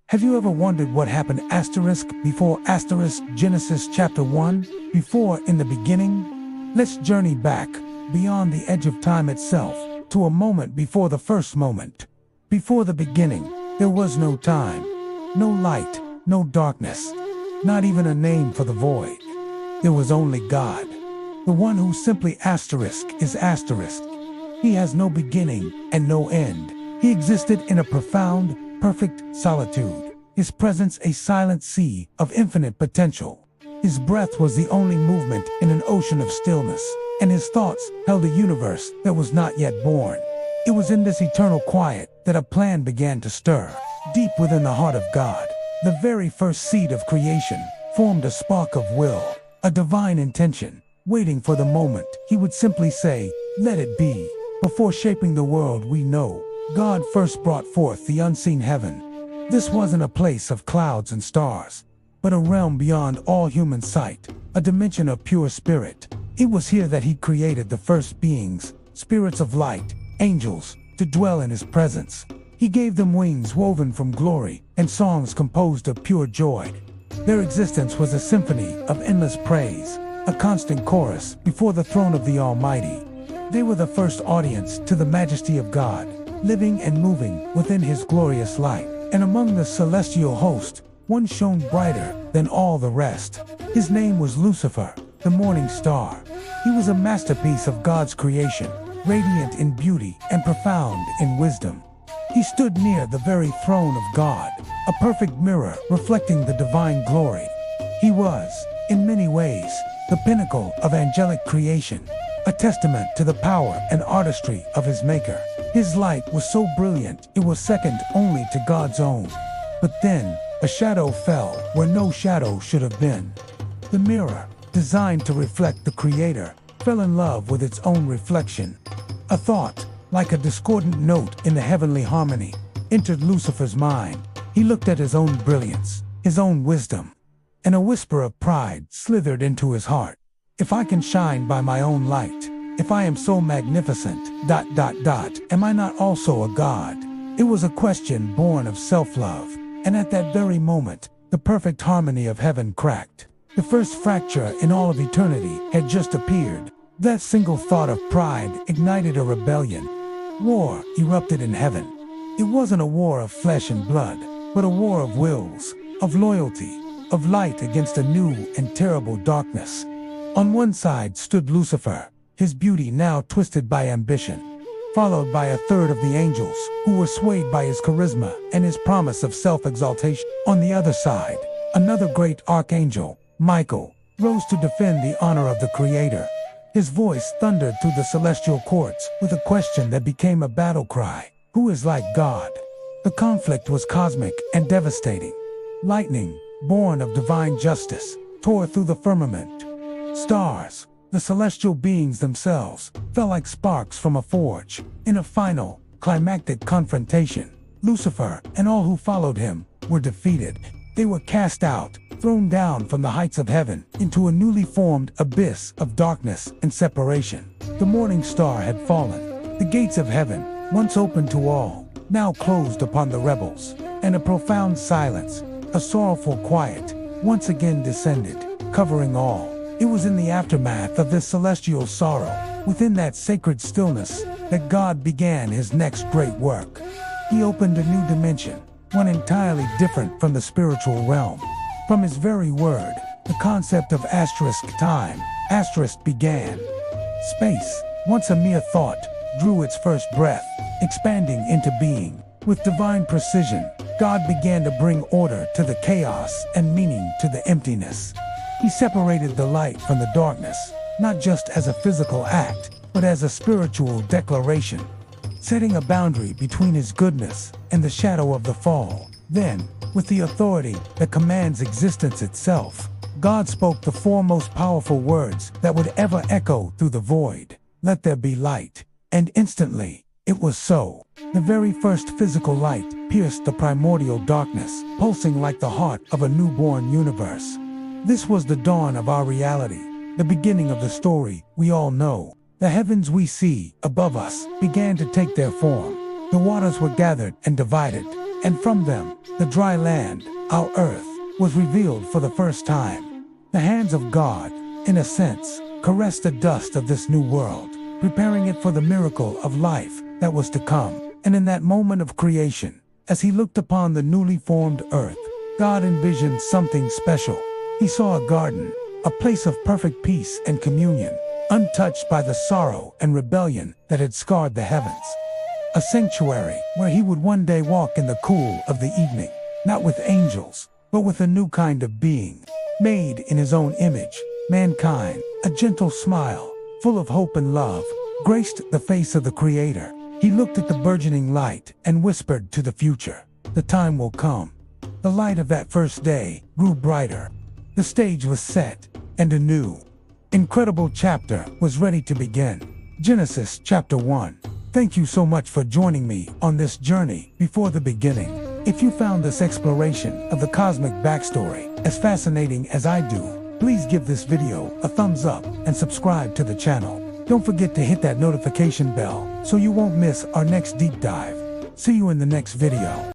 Have you ever wondered what happened before Genesis chapter 1, before in the beginning? Let's journey back, beyond the edge of time itself, to a moment before the first moment. Before the beginning, there was no time, no light, no darkness, not even a name for the void. There was only God, the one who simply is asterisk. He has no beginning and no end. He existed in a profound, perfect solitude. His presence a silent sea of infinite potential. His breath was the only movement in an ocean of stillness, and his thoughts held a universe that was not yet born. It was in this eternal quiet that a plan began to stir. Deep within the heart of God, the very first seed of creation formed a spark of will, a divine intention, waiting for the moment he would simply say, "Let it be." Before shaping the world we know, God first brought forth the unseen heaven. This wasn't a place of clouds and stars, but a realm beyond all human sight, a dimension of pure spirit. It was here that he created the first beings, spirits of light, angels, to dwell in his presence. He gave them wings woven from glory and songs composed of pure joy. Their existence was a symphony of endless praise, a constant chorus before the throne of the Almighty. They were the first audience to the majesty of God, living and moving within his glorious light. And among the celestial host, one shone brighter than all the rest. His name was Lucifer, the morning star. He was a masterpiece of God's creation, radiant in beauty and profound in wisdom. He stood near the very throne of God, a perfect mirror reflecting the divine glory. He was, in many ways, the pinnacle of angelic creation, a testament to the power and artistry of his maker. His light was so brilliant it was second only to God's own. But then, a shadow fell where no shadow should have been. The mirror, designed to reflect the Creator, fell in love with its own reflection. A thought, like a discordant note in the heavenly harmony, entered Lucifer's mind. He looked at his own brilliance, his own wisdom, and a whisper of pride slithered into his heart. If I can shine by my own light, if I am so magnificent, am I not also a god? It was a question born of self-love, and at that very moment, the perfect harmony of heaven cracked. The first fracture in all of eternity had just appeared. That single thought of pride ignited a rebellion. War erupted in heaven. It wasn't a war of flesh and blood, but a war of wills, of loyalty, of light against a new and terrible darkness. On one side stood Lucifer, his beauty now twisted by ambition, followed by a third of the angels, who were swayed by his charisma and his promise of self-exaltation. On the other side, another great archangel, Michael, rose to defend the honor of the Creator. His voice thundered through the celestial courts with a question that became a battle cry: who is like God? The conflict was cosmic and devastating. Lightning, born of divine justice, tore through the firmament. Stars, the celestial beings themselves, fell like sparks from a forge. In a final, climactic confrontation, Lucifer and all who followed him were defeated. They were cast out, thrown down from the heights of heaven into a newly formed abyss of darkness and separation. The morning star had fallen. The gates of heaven, once open to all, now closed upon the rebels, and a profound silence, a sorrowful quiet, once again descended, covering all. It was in the aftermath of this celestial sorrow, within that sacred stillness, that God began his next great work. He opened a new dimension, one entirely different from the spiritual realm. From his very word, the concept of time began. Space, once a mere thought, drew its first breath, expanding into being. With divine precision, God began to bring order to the chaos and meaning to the emptiness. He separated the light from the darkness, not just as a physical act, but as a spiritual declaration, setting a boundary between his goodness and the shadow of the fall. Then, with the authority that commands existence itself, God spoke the four most powerful words that would ever echo through the void: "Let there be light." And instantly, it was so. The very first physical light pierced the primordial darkness, pulsing like the heart of a newborn universe. This was the dawn of our reality, the beginning of the story we all know. The heavens we see above us began to take their form. The waters were gathered and divided. and from them, the dry land, our earth, was revealed for the first time. The hands of God, in a sense, caressed the dust of this new world, preparing it for the miracle of life that was to come. And in that moment of creation, as he looked upon the newly formed earth, God envisioned something special. He saw a garden, a place of perfect peace and communion, untouched by the sorrow and rebellion that had scarred the heavens. A sanctuary where he would one day walk in the cool of the evening, not with angels, but with a new kind of being, made in his own image. Mankind, a gentle smile, full of hope and love, graced the face of the Creator. He looked at the burgeoning light and whispered to the future, "The time will come." The light of that first day grew brighter. The stage was set, and a new, incredible chapter was ready to begin. Genesis chapter 1. Thank you so much for joining me on this journey before the beginning. If you found this exploration of the cosmic backstory as fascinating as I do, please give this video a thumbs up and subscribe to the channel. Don't forget to hit that notification bell so you won't miss our next deep dive. See you in the next video.